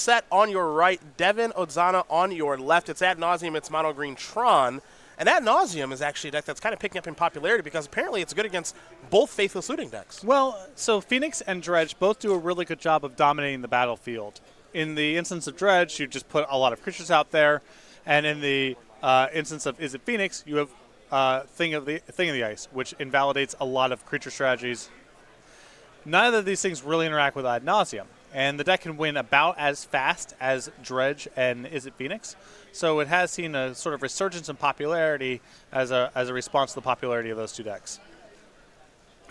Lossett on your right, Devon, Odzana on your left. It's Ad Nauseam, it's Mono Green Tron. And Ad Nauseam is actually a deck that's kind of picking up in popularity because apparently it's good against both Faithless Looting decks. Well, so Phoenix and Dredge both do a really good job of dominating the battlefield. In the instance of Dredge, you just put a lot of creatures out there. And in the instance of Is It Phoenix, you have Thing of the Ice, which invalidates a lot of creature strategies. Neither of these things really interact with Ad Nauseam. And the deck can win about as fast as Dredge and Is It Phoenix. So it has seen a sort of resurgence in popularity as a response to the popularity of those two decks.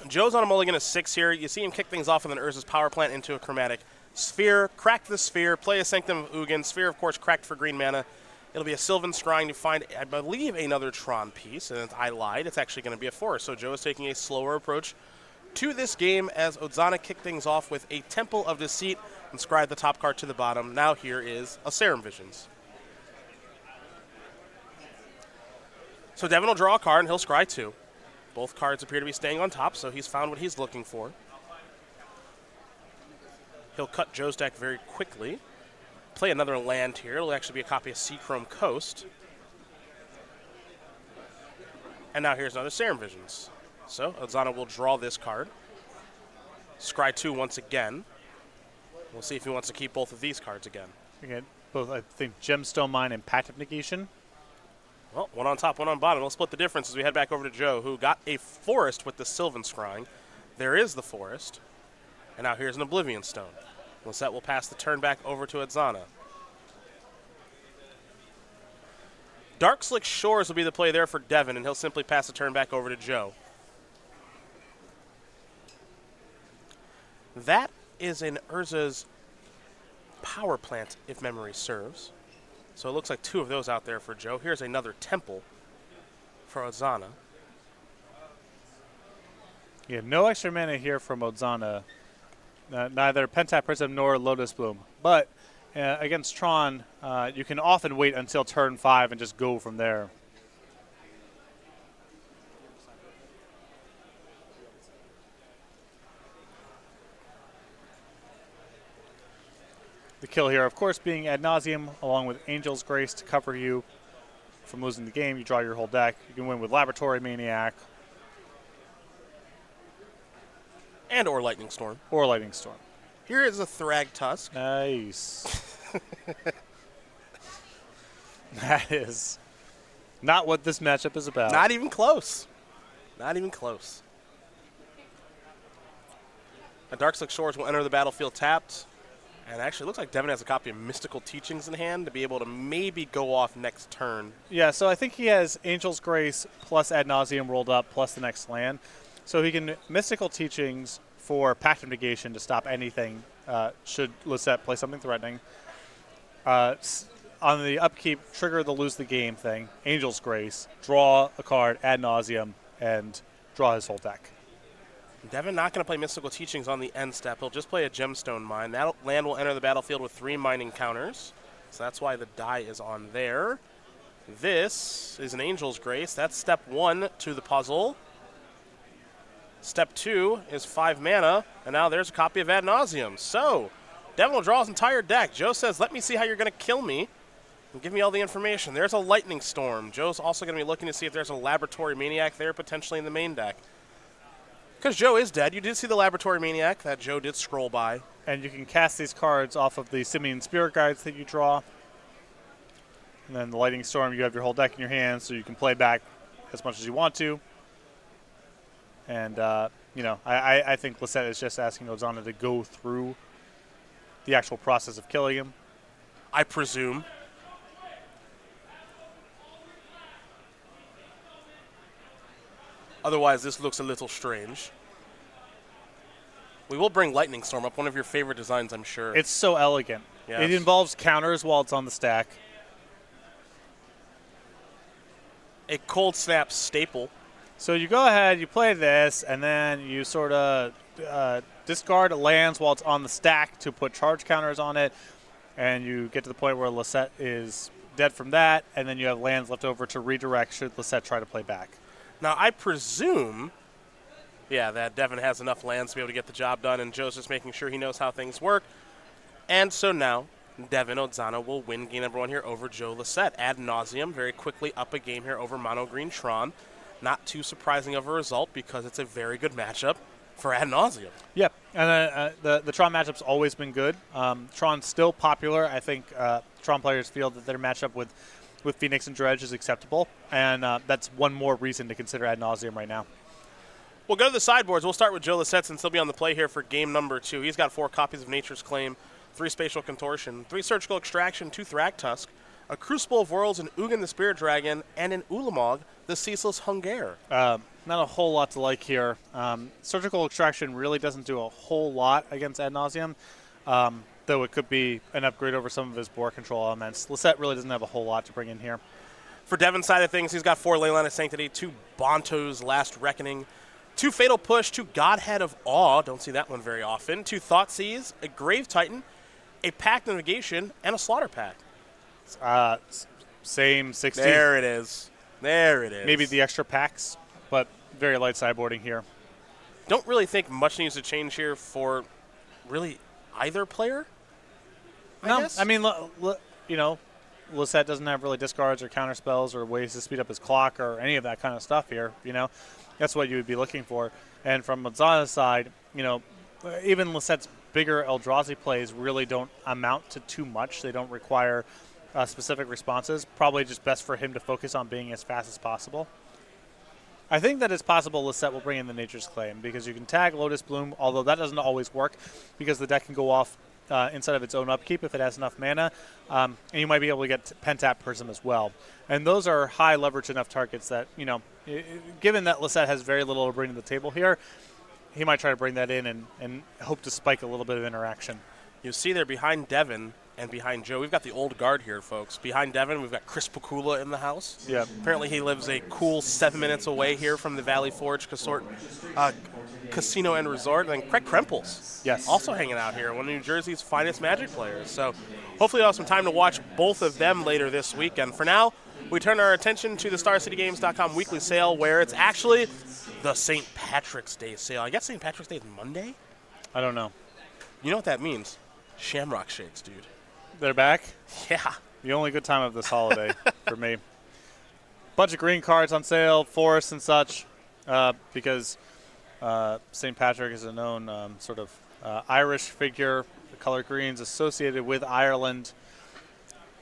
Joe's on a mulligan of 6 here. You see him kick things off with an Urza's Power Plant into a Chromatic Sphere. Crack the Sphere, play a Sanctum of Ugin. Sphere, of course, cracked for green mana. It'll be a Sylvan Scrying to find, I believe, another Tron piece. And I lied. It's actually going to be a forest. So Joe is taking a slower approach to this game as Odzana kicked things off with a Temple of Deceit and scryed the top card to the bottom. Now here is a Serum Visions. So Devon will draw a card and he'll scry 2. Both cards appear to be staying on top, so he's found what he's looking for. He'll cut Joe's deck very quickly. Play another land here. It'll actually be a copy of Seachrome Coast. And now here's another Serum Visions. So Odzana will draw this card. Scry 2 once again. We'll see if he wants to keep both of these cards again. Again, both, I think, Gemstone Mine and Path of Negation. Well, one on top, one on bottom. We'll split the difference as we head back over to Joe, who got a forest with the Sylvan Scrying. There is the forest. And now here's an Oblivion Stone. Lossett will pass the turn back over to Odzana. Dark Slick Shores will be the play there for Devon, and he'll simply pass the turn back over to Joe. That is an Urza's Power Plant, if memory serves. So it looks like 2 of those out there for Joe. Here's another Temple for Odzana. Yeah, no extra mana here from Odzana. Neither Pentap Prism nor Lotus Bloom. But against Tron, you can often wait until turn 5 and just go from there. The kill here, of course, being Ad Nauseam, along with Angel's Grace to cover you from losing the game. You draw your whole deck. You can win with Laboratory Maniac. And or Lightning Storm. Or Lightning Storm. Here is a Thrag Tusk. Nice. That is not what this matchup is about. Not even close. Not even close. A Dark Slick Shores will enter the battlefield tapped. And actually, it looks like Devon has a copy of Mystical Teachings in hand to be able to maybe go off next turn. Yeah, so I think he has Angel's Grace plus Ad Nauseam rolled up plus the next land. So he can Mystical Teachings for Pact of Negation to stop anything should Lossett play something threatening. On the upkeep, trigger the lose the game thing, Angel's Grace, draw a card, Ad Nauseam, and draw his whole deck. Devon not going to play Mystical Teachings on the end step. He'll just play a Gemstone Mine. That land will enter the battlefield with 3 mining counters. So that's why the die is on there. This is an Angel's Grace. That's step 1 to the puzzle. Step 2 is 5 mana, and now there's a copy of Ad Nauseam. So Devon will draw his entire deck. Joe says, let me see how you're going to kill me. And give me all the information. There's a Lightning Storm. Joe's also going to be looking to see if there's a Laboratory Maniac there potentially in the main deck. Because Joe is dead. You did see the Laboratory Maniac that Joe did scroll by. And you can cast these cards off of the Simian Spirit Guides that you draw. And then the Lightning Storm, you have your whole deck in your hands, so you can play back as much as you want to. And, I think Lossett is just asking Odzana to go through the actual process of killing him. I presume. Otherwise, this looks a little strange. We will bring Lightning Storm up, one of your favorite designs, I'm sure. It's so elegant. Yes. It involves counters while it's on the stack. A Cold Snap staple. So you go ahead, you play this, and then you sort of discard lands while it's on the stack to put charge counters on it, and you get to the point where Lossett is dead from that, and then you have lands left over to redirect should Lossett try to play back. Now, I presume, that Devon has enough lands to be able to get the job done, and Joe's just making sure he knows how things work. And so now Devon, Odzana will win game number 1 here over Joe Lossett. Ad nauseum, very quickly up a game here over Mono Green Tron. Not too surprising of a result because it's a very good matchup for Ad nauseum. Yep, and the Tron matchup's always been good. Tron's still popular. I think Tron players feel that their matchup with Phoenix and Dredge is acceptable, and that's one more reason to consider Ad nauseum right now. We'll go to the sideboards. We'll start with Joe Lossett since he'll be on the play here for game number 2. He's got 4 copies of Nature's Claim, 3 Spatial Contortion, 3 Surgical Extraction, 2 Thragtusk, a Crucible of Worlds, an Ugin the Spirit Dragon, and an Ulamog, the Ceaseless Hunger. Not a whole lot to like here. Surgical Extraction really doesn't do a whole lot against Ad nauseum, though it could be an upgrade over some of his board control elements. Lossett really doesn't have a whole lot to bring in here. For Devon's side of things, he's got 4 Leyline of Sanctity, 2 Bonto's Last Reckoning, 2 Fatal Push, 2 Godhead of Awe, don't see that one very often, 2 Thoughtseize, a Grave Titan, a Pact of Negation, and a Slaughter Pact. Same 60. There it is. There it is. Maybe the extra packs, but very light sideboarding here. Don't really think much needs to change here for really either player. I guess. I mean, Lossett doesn't have really discards or counter spells or ways to speed up his clock or any of that kind of stuff here. That's what you would be looking for. And from Odzana's side, even Lossett's bigger Eldrazi plays really don't amount to too much. They don't require specific responses. Probably just best for him to focus on being as fast as possible. I think that it's possible Lossett will bring in the Nature's Claim because you can tag Lotus Bloom, although that doesn't always work because the deck can go off inside of its own upkeep if it has enough mana, and you might be able to get Pentap Prism as well. And those are high leverage enough targets that, given that Lossett has very little to bring to the table here, he might try to bring that in and hope to spike a little bit of interaction. You see there behind Devon and behind Joe, we've got the old guard here, folks. Behind Devon, we've got Chris Pakula in the house. Yeah. Apparently he lives a cool 7 minutes away here from the Valley Forge Casino and Resort. And then Craig Krempels, yes, also hanging out here, one of New Jersey's finest Magic players. So hopefully we'll have some time to watch both of them later this weekend. For now, we turn our attention to the StarCityGames.com weekly sale, where it's actually the St. Patrick's Day sale. I guess St. Patrick's Day is Monday? I don't know. You know what that means? Shamrock Shakes, dude. They're back? Yeah. The only good time of this holiday for me. Bunch of green cards on sale, forests and such, because St. Patrick is a known sort of Irish figure. The color green's associated with Ireland.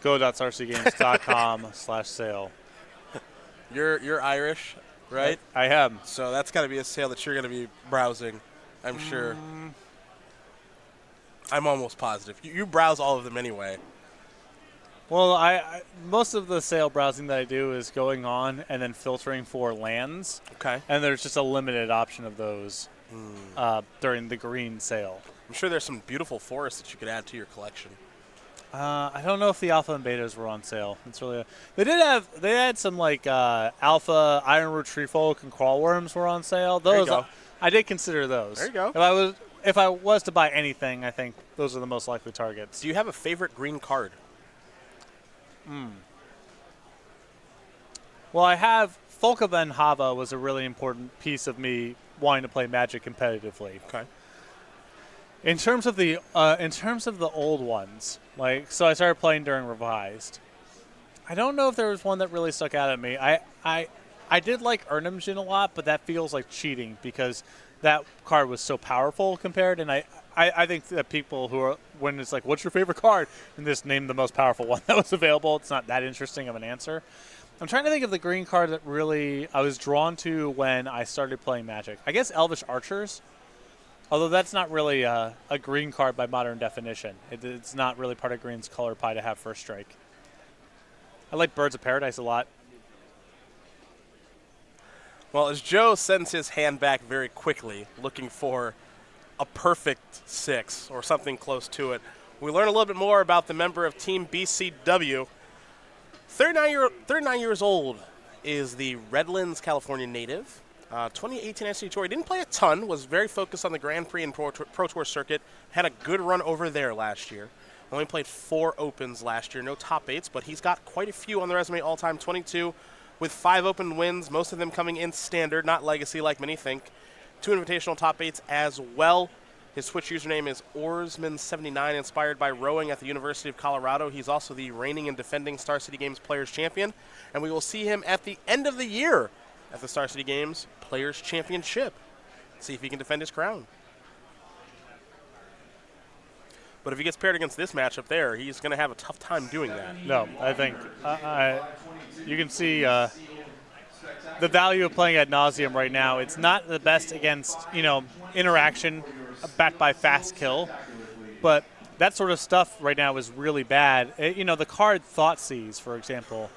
Go.sarcgames.com/sale. You're Irish, right? I am. So that's got to be a sale that you're going to be browsing, I'm sure. I'm almost positive. You browse all of them anyway. Well, I most of the sale browsing that I do is going on and then filtering for lands. Okay. And there's just a limited option of those during the green sale. I'm sure there's some beautiful forests that you could add to your collection. I don't know if the alpha and betas were on sale. It's really they had some like alpha ironwood treefolk and crawlworms were on sale. Those there you go. I did consider those. There you go. If I was to buy anything, I think those are the most likely targets. Do you have a favorite green card? Well, I have Folka Ben Hava was a really important piece of me wanting to play Magic competitively. Okay. In terms of the old ones, so I started playing during Revised. I don't know if there was one that really stuck out at me. I did like Urnimjin a lot, but that feels like cheating because that card was so powerful compared, and I think that people who are, when it's like, what's your favorite card? And just name the most powerful one that was available. It's not that interesting of an answer. I'm trying to think of the green card that really I was drawn to when I started playing Magic. I guess Elvish Archers, although that's not really a green card by modern definition. It's not really part of green's color pie to have first strike. I like Birds of Paradise a lot. Well, as Joe sends his hand back very quickly, looking for a perfect 6 or something close to it, we learn a little bit more about the member of Team BCW. 39 years old is the Redlands, California native. 2018 SC Tour. He didn't play a ton, was very focused on the Grand Prix and Pro Tour circuit, had a good run over there last year. Only played 4 Opens last year, no top 8s, but he's got quite a few on the resume all-time, 22 with 5 Open wins, most of them coming in standard, not legacy like many think. 2 invitational top 8s as well. His Twitch username is Oarsman79, inspired by rowing at the University of Colorado. He's also the reigning and defending Star City Games Players Champion, and we will see him at the end of the year at the Star City Games Players Championship. See if he can defend his crown. But if he gets paired against this matchup there, he's going to have a tough time doing that. No, I think you can see the value of playing Ad Nauseam right now. It's not the best against, interaction backed by fast kill, but that sort of stuff right now is really bad. The card Thoughtseize, for example,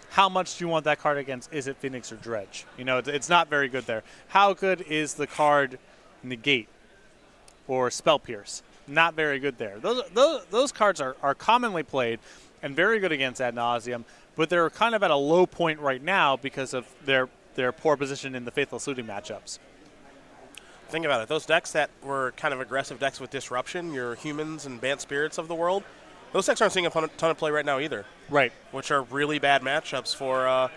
how much do you want that card against Is It Phoenix or Dredge? It's not very good there. How good is the card Negate or Spell Pierce? Not very good there. Those cards are commonly played and very good against Ad Nauseam, but they're kind of at a low point right now because of their poor position in the Faithless Looting matchups. Think about it. Those decks that were kind of aggressive decks with Disruption, your Humans and Bant Spirits of the world, those decks aren't seeing a ton of play right now either. Right. Which are really bad matchups for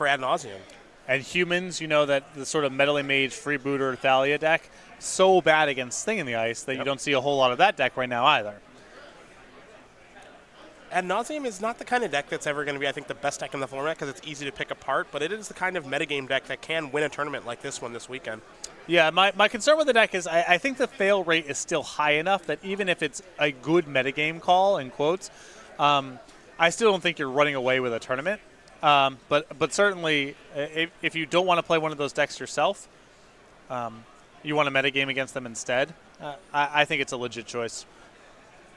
Ad Nauseam. And Humans, that the sort of Meddling Mage Freebooter Thalia deck, so bad against Sting in the Ice that you don't see a whole lot of that deck right now either. Ad Nauseam is not the kind of deck that's ever going to be, I think, the best deck in the format because it's easy to pick apart, but it is the kind of metagame deck that can win a tournament like this one this weekend. Yeah, my concern with the deck is I think the fail rate is still high enough that even if it's a good metagame call, in quotes, I still don't think you're running away with a tournament. But certainly, if you don't want to play one of those decks yourself, you want to metagame against them instead, I think it's a legit choice.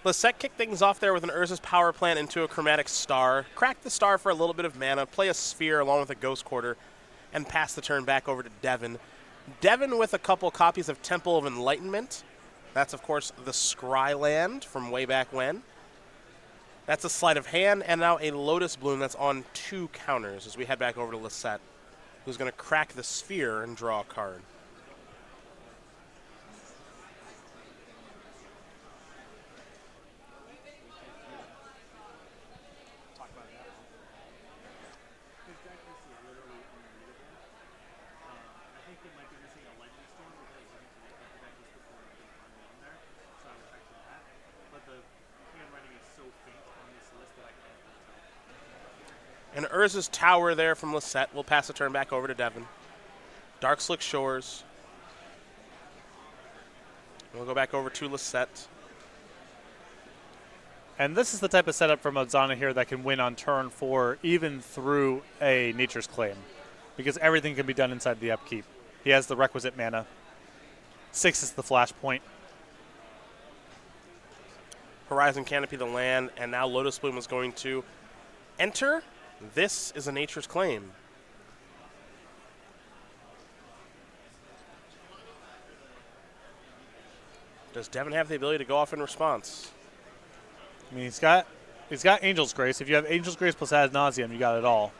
Lossett kicked things off there with an Urza's Power Plant into a Chromatic Star, crack the Star for a little bit of mana, play a Sphere along with a Ghost Quarter, and pass the turn back over to Devon. Devon with a couple copies of Temple of Enlightenment. That's, of course, the Scryland from way back when. That's a Sleight of Hand, and now a Lotus Bloom that's on 2 counters as we head back over to Lossett, who's going to crack the Sphere and draw a card. And Urza's Tower there from Lossett. We'll pass the turn back over to Devon. Dark Slick Shores. We'll go back over to Lossett. And this is the type of setup from Odzana here that can win on turn 4, even through a Nature's Claim, because everything can be done inside the upkeep. He has the requisite mana. 6 is the flashpoint. Horizon Canopy the land, and now Lotus Bloom is going to enter. This is a Nature's Claim. Does Devon have the ability to go off in response? I mean, he's got Angel's Grace. If you have Angel's Grace plus Ad Nauseam, you got it all.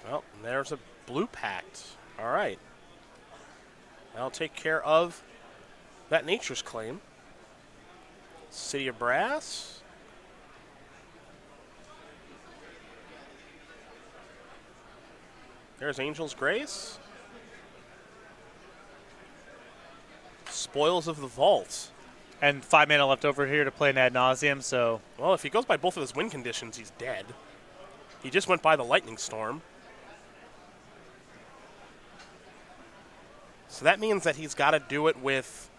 Well, there's a blue pact. All right. That'll take care of that Nature's Claim. City of Brass. There's Angel's Grace. Spoils of the Vault. And 5 mana left over here to play an Ad Nauseam, so... Well, if he goes by both of his win conditions, he's dead. He just went by the Lightning Storm. So that means that he's got to do it with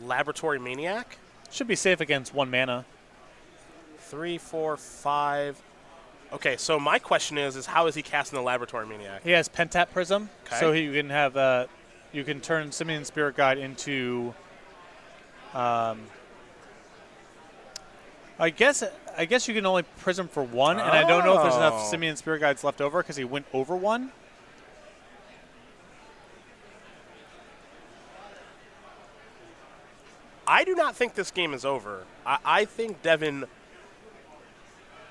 Laboratory Maniac. Should be safe against 1 mana. 3, 4, 5. Okay, so my question is how is he casting the Laboratory Maniac? He has Pentap Prism, okay. So you can have you can turn Simian Spirit Guide into. I guess you can only Prism for 1, and I don't know if there's enough Simian Spirit Guides left over because he went over 1. I do not think this game is over. I think Devon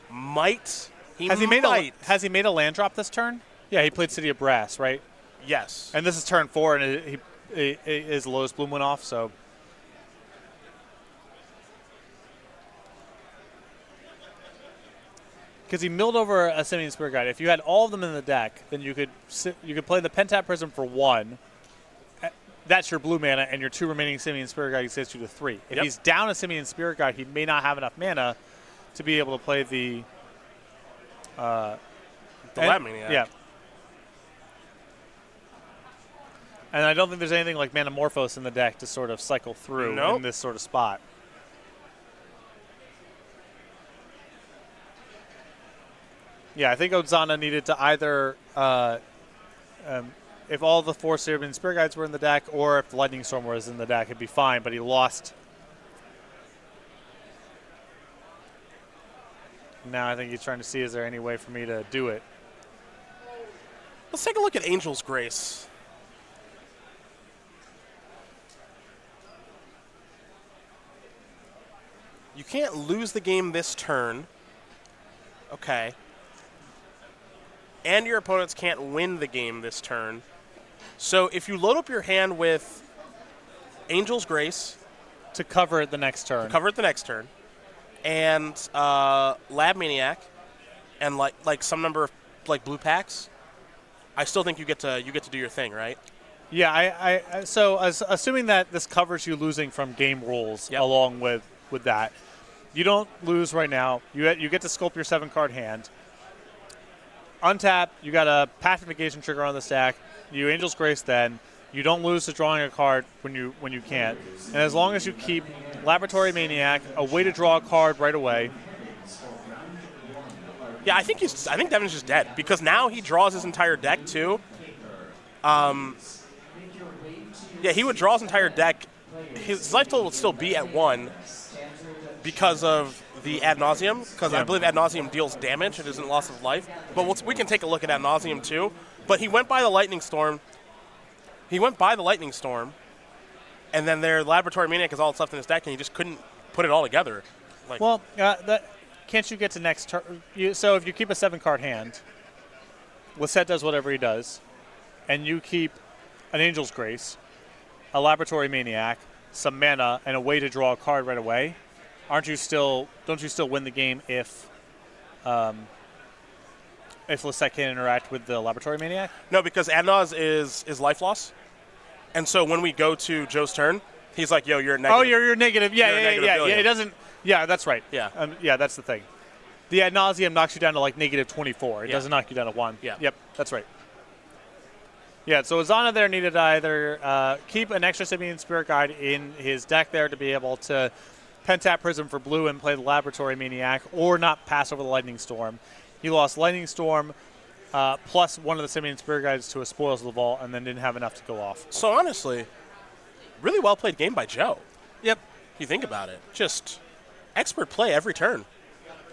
might. Has he made a land drop this turn? Yeah, he played City of Brass, right? Yes. And this is turn 4, and his Lotus Bloom went off, so. because he milled over a Simian Spirit Guide. If you had all of them in the deck, then you could play the Pentap Prism for 1. That's your blue mana, and your 2 remaining Simian Spirit Guide gets you to 3. If he's down a Simian Spirit Guide, he may not have enough mana to be able to play the Lab Maniac. Yeah. And I don't think there's anything like Manamorphose in the deck to sort of cycle through in this sort of spot. Yeah, I think Odzana needed to either, if all the 4 Simian Spirit Guides were in the deck, or if the Lightning Storm was in the deck, it'd be fine, but he lost. Now I think he's trying to see, is there any way for me to do it? Let's take a look at Angel's Grace. You can't lose the game this turn. Okay. And your opponents can't win the game this turn. So if you load up your hand with Angel's Grace to cover it the next turn. And Lab Maniac and like some number of like blue packs, I still think you get to do your thing, right? Yeah, so assuming that this covers you losing from game rules along with that, you don't lose right now. You get to sculpt your 7-card hand. Untap, you got a Pacification trigger on the stack. You Angel's Grace then. You don't lose to drawing a card when you can't. And as long as you keep Laboratory Maniac, a way to draw a card right away. Yeah, I think Devon's just dead because now he draws his entire deck too. Yeah, he would draw his entire deck. His life total would still be at 1 because of the Ad Nauseam, because I believe Ad Nauseam deals damage. It isn't loss of life. But we can take a look at Ad Nauseam too. But he went by the Lightning Storm. And then their Laboratory Maniac is all that's left in his deck, and he just couldn't put it all together. Can't you get to next turn? So if you keep a 7-card hand, Lossett does whatever he does, and you keep an Angel's Grace, a Laboratory Maniac, some mana, and a way to draw a card right away, don't you still win the game if Lossett can interact with the Laboratory Maniac? No, because Adnaz is life loss. And so when we go to Joe's turn, he's like, yo, you're negative. Oh, you're negative. Yeah. It doesn't. Yeah, that's right. Yeah. That's the thing. The Ad Nauseam knocks you down to like negative 24. It doesn't knock you down to 1. Yeah. Yep, that's right. Yeah, so Odzana there needed to either keep an extra Simian Spirit Guide in his deck there to be able to Pentap Prism for blue and play the Laboratory Maniac, or not pass over the Lightning Storm. He lost Lightning Storm plus one of the Simian Spirit Guides to a Spoils of the Vault, and then didn't have enough to go off. So honestly, really well played game by Joe. Yep. If you think about it, just expert play every turn.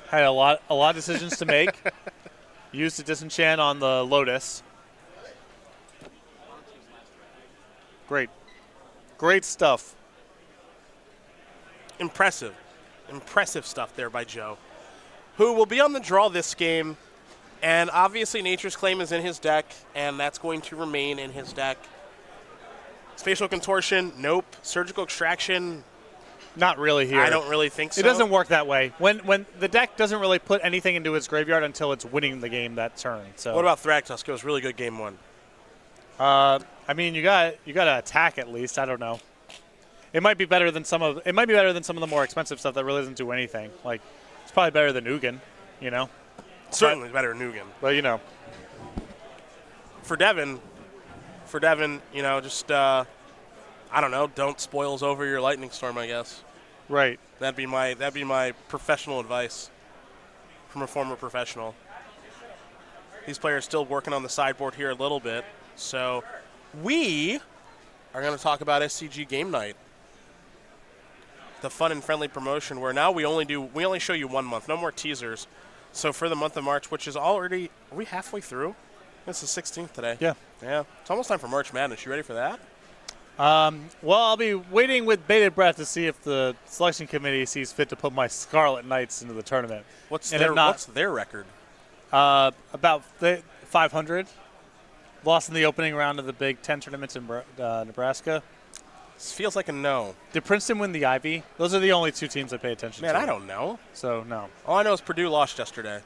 Had a lot of decisions to make. Used to disenchant on the Lotus. Great stuff. Impressive stuff there by Joe, who will be on the draw this game. And obviously Nature's Claim is in his deck, and that's going to remain in his deck. Spatial Contortion, nope. Surgical Extraction, not really here. I don't really think so. It doesn't work that way. When the deck doesn't really put anything into its graveyard until it's winning the game that turn. So what about Thragtusk? It was really good game 1. I mean, you got to attack at least. I don't know. It might be better than some of the more expensive stuff that really doesn't do anything. Like, it's probably better than Ugin, you know. Certainly better than Ugin. But you know, for Devon, you know, just I don't know. Don't spoils over your Lightning Storm, I guess. Right. That'd be my professional advice from a former professional. These players still working on the sideboard here a little bit, so we are going to talk about SCG Game Night, the fun and friendly promotion where now we only show you 1 month, no more teasers. So for the month of March, which is already, are we halfway through? It's the 16th today. Yeah. It's almost time for March Madness. You ready for that? Well, I'll be waiting with bated breath to see if the selection committee sees fit to put my Scarlet Knights into the tournament. What's their record? About 500. Lost in the opening round of the Big Ten tournaments in Nebraska. This feels like a no. Did Princeton win the Ivy? Those are the only two teams I pay attention to. Man, I don't know. So, no. All I know is Purdue lost yesterday.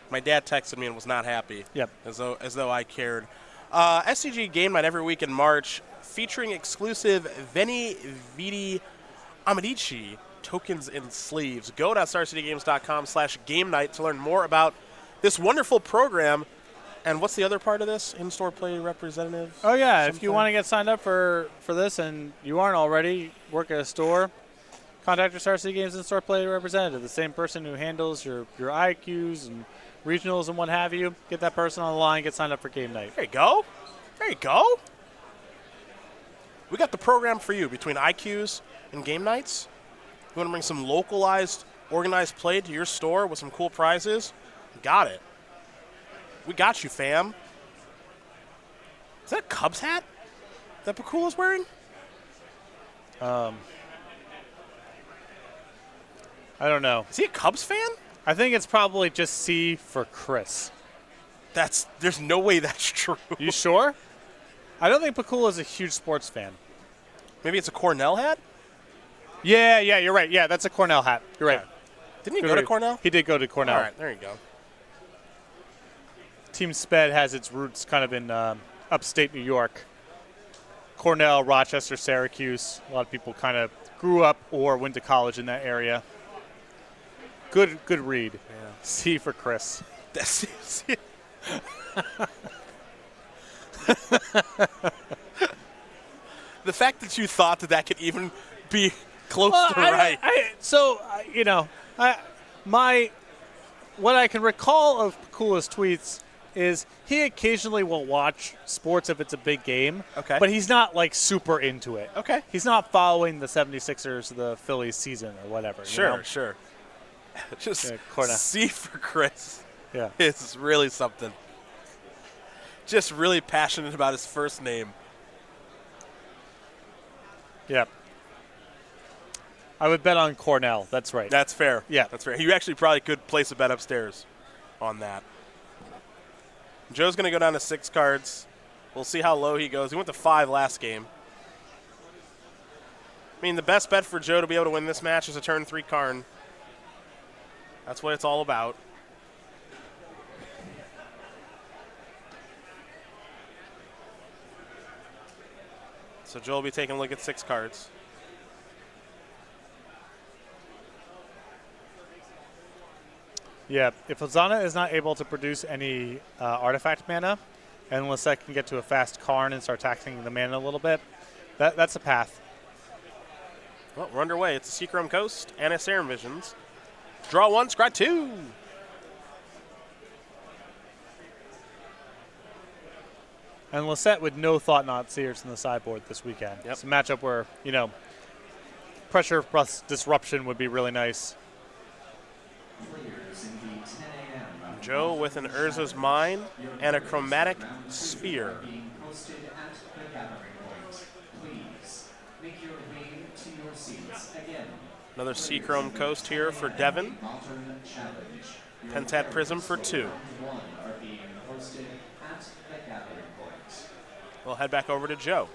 My dad texted me and was not happy. Yep. As though I cared. SCG Game Night every week in March, featuring exclusive Veni Vidi Amici tokens and sleeves. Go to starcitygames.com/game night to learn more about this wonderful program. And what's the other part of this? In-store play representative? Oh, yeah. something? If you want to get signed up for this and you aren't already, work at a store, contact your Star City Games in-store play representative, the same person who handles your IQs and regionals and what have you. Get that person on the line, get signed up for game night. There you go. There you go. We got the program for you between IQs and game nights. You want to bring some localized, organized play to your store with some cool prizes? Got it. We got you, fam. Is that a Cubs hat that Pakula's wearing? I don't know. Is he a Cubs fan? I think it's probably just C for Chris. There's no way that's true. You sure? I don't think Pakula's a huge sports fan. Maybe it's a Cornell hat? Yeah, you're right. Yeah, that's a Cornell hat. You're right. Yeah. Didn't he Good go to read. Cornell? He did go to Cornell. All right, there you go. Team Sped has its roots kind of in upstate New York. Cornell, Rochester, Syracuse. A lot of people kind of grew up or went to college in that area. Good read. Yeah. C for Chris. That's the fact that you thought that could even be close to right. What I can recall of Pakula's tweets is he occasionally will watch sports if it's a big game. Okay. But he's not like super into it. Okay. He's not following the 76ers, the Phillies season or whatever. Sure. Just Cornell. C for Chris. Yeah. It's really something. Just really passionate about his first name. Yep. I would bet on Cornell. That's right. That's fair. Yeah. That's fair. You actually probably could place a bet upstairs on that. Joe's going to go down to 6 cards. We'll see how low he goes. He went to 5 last game. I mean, the best bet for Joe to be able to win this match is a turn 3 Karn. That's what it's all about. So Joe will be taking a look at 6 cards. Yeah, if Odzana is not able to produce any artifact mana, and Lossett can get to a fast Karn and start taxing the mana a little bit, that's a path. Well, we're underway. It's a Seachrome Coast and a Serum Visions. Draw 1, scry 2. And Lossett with no thought not Sears in the sideboard this weekend. Yep. It's a matchup where, pressure plus disruption would be really nice. Joe with an Urza's Mine and a Chromatic Sphere. Another Seachrome Coast here for Devon. Pentad Prism for 2. We'll head back over to Joe.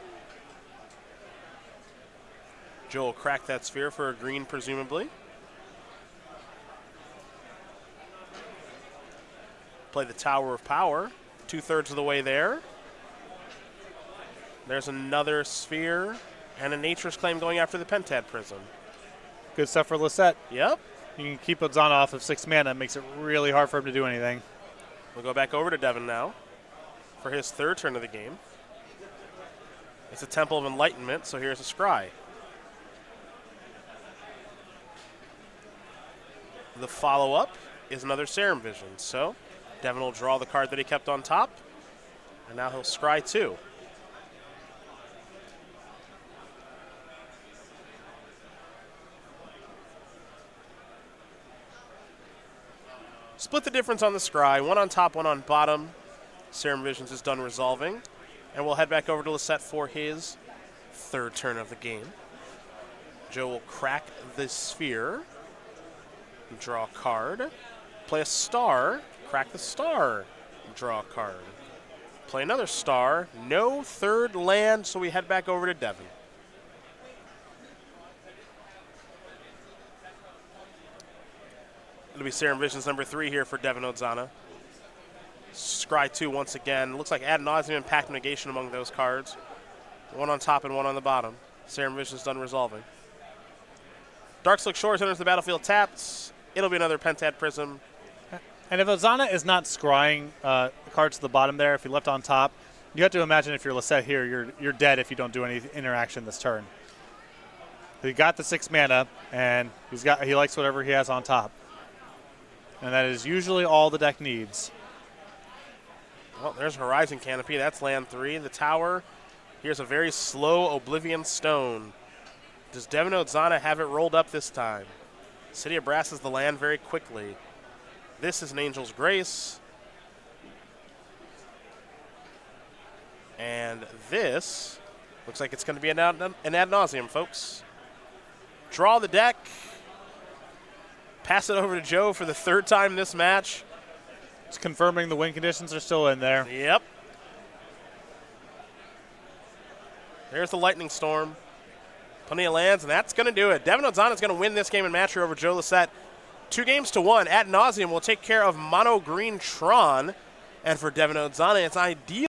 Joe will crack that sphere for a green, presumably. Play the Tower of Power, 2/3 of the way there. There's another sphere and a Nature's Claim going after the Pentad Prism. Good stuff for Lossett. Yep. You can keep Odzana off of 6 mana. It makes it really hard for him to do anything. We'll go back over to Devon now for his 3rd turn of the game. It's a Temple of Enlightenment, so here's a Scry. The follow-up is another Serum Vision, so Devon will draw the card that he kept on top, and now he'll scry 2. Split the difference on the scry, 1 on top, 1 on bottom. Serum Visions is done resolving, and we'll head back over to Lossett for his 3rd turn of the game. Joe will crack the sphere, draw a card, play a star, crack the star, draw a card. Play another star, no 3rd land, so we head back over to Devon. It'll be Serum Visions number 3 here for Devon Odzana. Scry 2 once again. Looks like Ad Nauseam and Pact Negation among those cards. One on top and one on the bottom. Serum Visions done resolving. Darkslick Shores enters the battlefield tapped. It'll be another Pentad Prism. And if Odzana is not scrying cards to the bottom there, if he left on top, you have to imagine if you're Lossett here, you're dead if you don't do any interaction this turn. He got the 6 mana, and he likes whatever he has on top. And that is usually all the deck needs. Well, there's Horizon Canopy. That's land 3. The tower. Here's a very slow Oblivion Stone. Does Devon Odzana have it rolled up this time? City of Brass is the land very quickly. This is an Angel's Grace. And this looks like it's going to be an ad nauseum, folks. Draw the deck. Pass it over to Joe for the 3rd time this match. It's confirming the win conditions are still in there. Yep. There's the Lightning Storm. Plenty of lands, and that's going to do it. Devon Odzana is going to win this game in matcher over Joe Lossett. 2-1. Ad Nauseam will take care of Mono Green Tron. And for Devon Odzana, it's ideal.